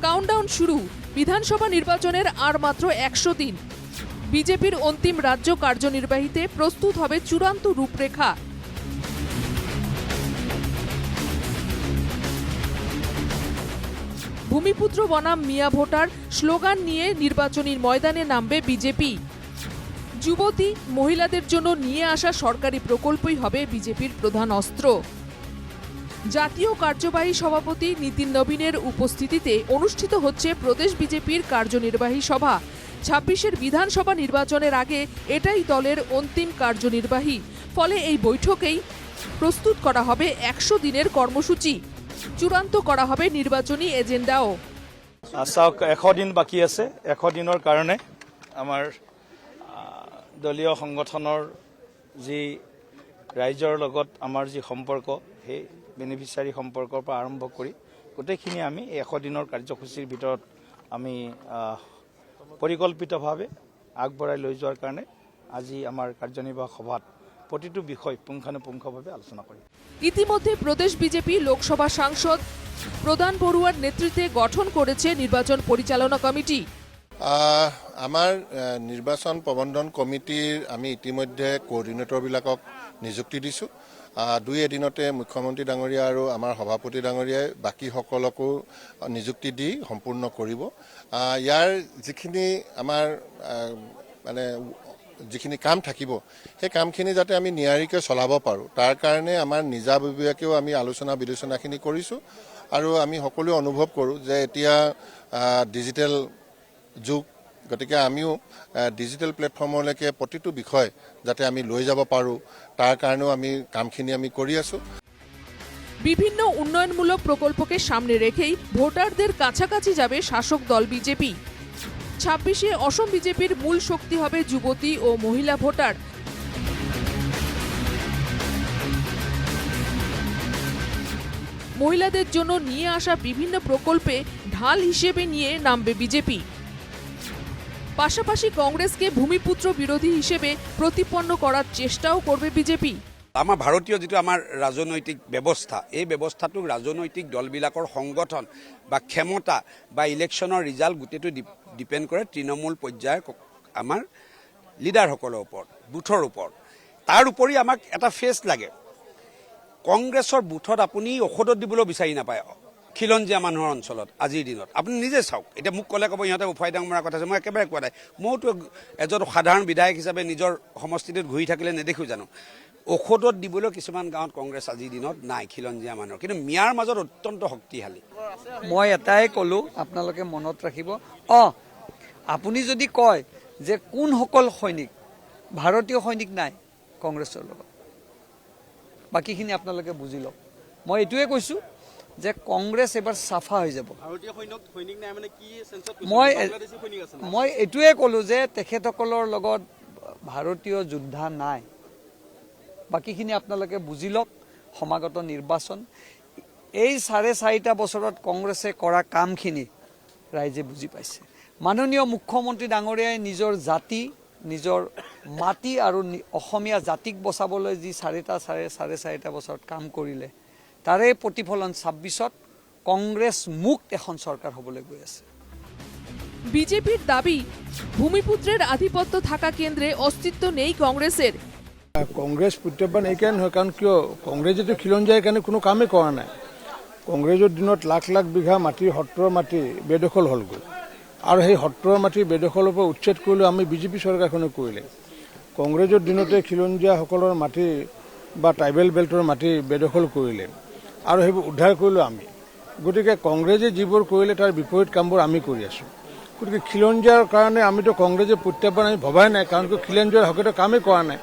Countdown শুরু। বিধানসভা নির্বাচনের আর মাত্র 100 দিন। বিজেপির অন্তিম রাজ্য কার্যনির্বাহীতে প্রস্তুত হবে চূড়ান্ত রূপরেখা। ভূমিপুত্র বনাম মিয়া ভোটার স্লোগান নিয়ে নির্বাচনী ময়দানে নামবে বিজেপি। যুবতী মহিলাদের জন্য নিয়ে আসা সরকারি প্রকল্পই হবে বিজেপির প্রধান অস্ত্র। জাতীয় কার্যবাহী সভাপতি নীতিন নবীনের উপস্থিতিতে অনুষ্ঠিত হচ্ছে প্রদেশ বিজেপির কার্যনির্বাহী সভা। 26-এর বিধানসভা নির্বাচনের আগে এটাই দলের অন্তিম কার্যনির্বাহী। ফলে এই বৈঠকেই প্রস্তুত করা হবে 100 দিনের কর্মসূচি। চূড়ান্ত করা হবে নির্বাচনী এজেন্ডাও। চাওক 100 দিন বাকী আছে। 100 দিনৰ কাৰণে আমাৰ দলীয় সংগঠনৰ যি ৰাইজৰ লগত আমাৰ যি সম্পৰ্ক সেই বেনিফিচিয়াৰী সম্পৰ্কৰ পৰা আৰম্ভ কৰি গোটেইখিনি আমি 100 দিনৰ কাৰ্যসূচীৰ ভিতৰত আমি পৰিকল্পিতভাৱে আগবঢ়াই লৈ যোৱাৰ কাৰণে আজি আমাৰ কাৰ্যনিৰ্বাহক সভাত প্ৰতিটো বিষয় পুংখানুপুংখভাৱে আলোচনা কৰিম। ইতিমধ্যে প্ৰদেশ বিজেপি লোকসভা সাংসদ প্ৰধান বড়ুয়াৰ নেতৃত্বে গঠন কৰেছে নিৰ্বাচন পৰিচালনা কমিটি। আমাৰ নিৰ্বাচন প্ৰবন্ধন কমিটিৰ আমি ইতিমধ্যে কোঅৰ্ডিনেটৰবিলাকক নিযুক্তি দিছোঁ। 2 এদিনতে মুখ্যমন্ত্ৰী ডাঙৰীয়া আৰু আমাৰ সভাপতি ডাঙৰীয়াই বাকীসকলকো নিযুক্তি দি সম্পূৰ্ণ কৰিব। ইয়াৰ যিখিনি আমাৰ মানে যিখিনি কাম থাকিব সেই কামখিনি যাতে আমি নিয়াৰিকৈ চলাব পাৰোঁ তাৰ কাৰণে আমাৰ নিজাববীয়াকৈও আমি আলোচনা বিলোচনাখিনি কৰিছোঁ। আৰু আমি সকলোৱে অনুভৱ কৰোঁ যে এতিয়া ডিজিটেল যুগ, গতিকে আমিও ডিজিটেল প্লেটফৰ্মলৈকে প্ৰতিটো বিষয় যাতে আমি লৈ যাব পাৰোঁ তাৰ কাৰণেও আমি কামখিনি আমি কৰি আছোঁ। বিভিন্ন উন্নয়নমূলক প্রকল্পকে সামনে রেখেই ভোটারদের কাছাকাছি যাবে শাসক দল বিজেপি। 26-এ অসম বিজেপির মূল শক্তি হবে যুবতী ও মহিলা ভোটার। মহিলাদের জন্য নিয়ে আসা বিভিন্ন প্রকল্পে ঢাল হিসেবে নিয়ে নামবে বিজেপি। পাশাপাশি কংগ্রেসকে ভূমিপুত্র বিরোধী হিসেবে প্রতিপন্ন করার চেষ্টাও করবে বিজেপি। আমাৰ ভাৰতীয় যিটো আমাৰ ৰাজনৈতিক ব্যৱস্থা, এই ব্যৱস্থাটোক ৰাজনৈতিক দলবিলাকৰ সংগঠন বা ক্ষমতা বা ইলেকশ্যনৰ ৰিজাল্ট গোটেইটো ডিপেণ্ড কৰে তৃণমূল পৰ্যায়ৰ আমাৰ লিডাৰসকলৰ ওপৰত, বুথৰ ওপৰত। তাৰ উপৰি আমাক এটা ফেচ লাগে। কংগ্ৰেছৰ বুথত আপুনি ঔষধত দিবলৈ বিচাৰি নাপায় খিলঞ্জীয়া মানুহৰ অঞ্চলত আজিৰ দিনত। আপুনি নিজে চাওক, এতিয়া মোক ক'লে ক'ব ইহঁতে উফাই ডাং মৰা কথা আছে, মই একেবাৰে কোৱা নাই। মইতো এজন সাধাৰণ বিধায়ক হিচাপে নিজৰ সমষ্টিটোত ঘূৰি থাকিলে নেদেখোঁ জানো। ঔষধত দিবলৈ কিছুমান গাঁৱত কংগ্ৰেছ আজিৰ দিনত নাই খিলঞ্জীয়া মানুহৰ, কিন্তু মিয়াৰ মাজত অত্যন্ত শক্তিশালী। মই এটাই ক'লোঁ, আপোনালোকে মনত ৰাখিব। আপুনি যদি কয় যে কোনসকল সৈনিক, ভাৰতীয় সৈনিক নাই কংগ্ৰেছৰ লগত, বাকীখিনি আপোনালোকে বুজি লওক। মই এইটোৱে কৈছোঁ যে কংগ্ৰেছ এবাৰ চাফা হৈ যাব। মই এইটোৱে ক'লোঁ যে তেখেতসকলৰ লগত ভাৰতীয় যোদ্ধা নাই। বাকীখিনি আপোনালোকে বুজি লওক। সমাগত নিৰ্বাচন, এই 4.5 বছৰত কংগ্ৰেছে কৰা কামখিনি ৰাইজে বুজি পাইছে। মাননীয় মুখ্যমন্ত্ৰী ডাঙৰীয়াই নিজৰ জাতি, নিজৰ মাটি আৰু অসমীয়া জাতিক বচাবলৈ যি 4.5 বছৰত কাম কৰিলে তাৰে প্ৰতিফলন 26-ত কংগ্ৰেছ মুক্ত এখন চৰকাৰ হ'বলৈ গৈ আছে। বিজেপিৰ দাবি, ভূমিপুত্ৰেৰ আধিপত্য থাকা কেন্দ্ৰে অস্তিত্ব নেই কংগ্ৰেসেৰ। কংগ্ৰেছ প্ৰত্যাহ্বান এইকাৰণে নহয়, কাৰণ কিয় কংগ্ৰেছেতো খিলঞ্জীয়াৰ কাৰণে কোনো কামেই কৰা নাই। কংগ্ৰেছৰ দিনত লাখ লাখ বিঘা মাটিৰ সত্ৰৰ মাটি বেদখল হ'লগৈ, আৰু সেই সত্ৰৰ মাটি বেদখলৰ পৰা উচ্ছেদ কৰিলেও আমি বিজেপি চৰকাৰখনে কৰিলে। কংগ্ৰেছৰ দিনতে খিলঞ্জীয়াসকলৰ মাটি বা ট্ৰাইবেল বেল্টৰ মাটি বেদখল কৰিলে, আৰু সেইবোৰ উদ্ধাৰ কৰিলোঁ আমি। গতিকে কংগ্ৰেছে যিবোৰ কৰিলে তাৰ বিপৰীত কামবোৰ আমি কৰি আছোঁ। গতিকে খিলঞ্জীয়াৰ কাৰণে আমিতো কংগ্ৰেছে প্ৰত্যাহ্বান আমি ভবাই নাই, কাৰণ খিলঞ্জীয়াৰ হকেতো কামেই কৰা নাই।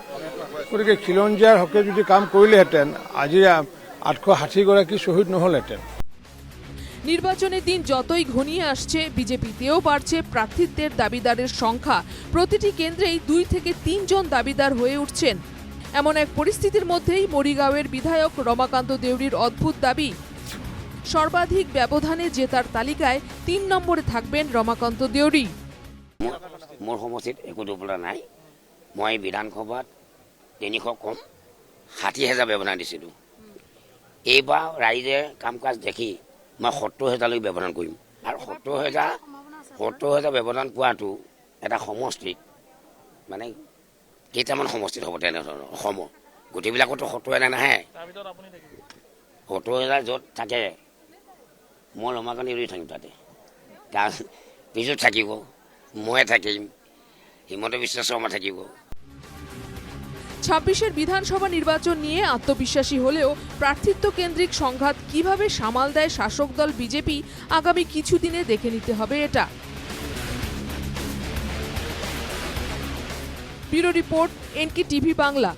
গতিকে খিলঞ্জীয়াৰ হকে যদি কাম কৰিলেহেঁতেন আজি 860 শহীদ নহলহেঁতেন। নির্বাচনের দিন যতই ঘনিয়ে আসছে বিজেপিতেও বাড়ছে প্রার্থীদের দাবিদারের সংখ্যা। প্রতিটি কেন্দ্রেই 2 থেকে 3 জন দাবিদার হয়ে উঠছেন। এমন এক পরিস্থিতির মধ্যেই মরিগাঁওয়ের বিধায়ক রমাকান্ত দেউরির অদ্ভুত দাবি, সর্বাধিক ব্যবধানে জেতার তালিকায় 3 নম্বরে থাকবেন রমাকান্ত দেউরি। মোৰ সমষ্টিত একো দুৰ্বলতা নাই। মই বিধানসভাত 300 কম 60,000 ব্যৱধান দিছিলোঁ। এইবাৰ ৰাইজে কাম কাজ দেখি মই 70,000 ব্যৱধান কৰিম। আৰু 70,000 ব্যৱধান পোৱাটো এটা সমষ্টিত মানে কেইটামান সমষ্টিত হ'ব তেনেধৰণৰ অসমৰ গোটেইবিলাকতো 70,000 নাহে। 70,000 য'ত থাকে মই ৰমাকান্ত এৰি থাকিম তাতে, কাৰণ পিছত থাকিব, মই থাকিম, হিমন্ত বিশ্ব শৰ্মা থাকিব। 26-এর বিধানসভা নির্বাচন নিয়ে আত্মবিশ্বাসী হলেও প্রার্থিত্ব কেন্দ্রিক সংঘাত কিভাবে সামাল দেয় শাসক দল বিজেপি আগামী কিছুদিনে দেখে নিতে হবে এটা। Bureau report, NK TV Bangla.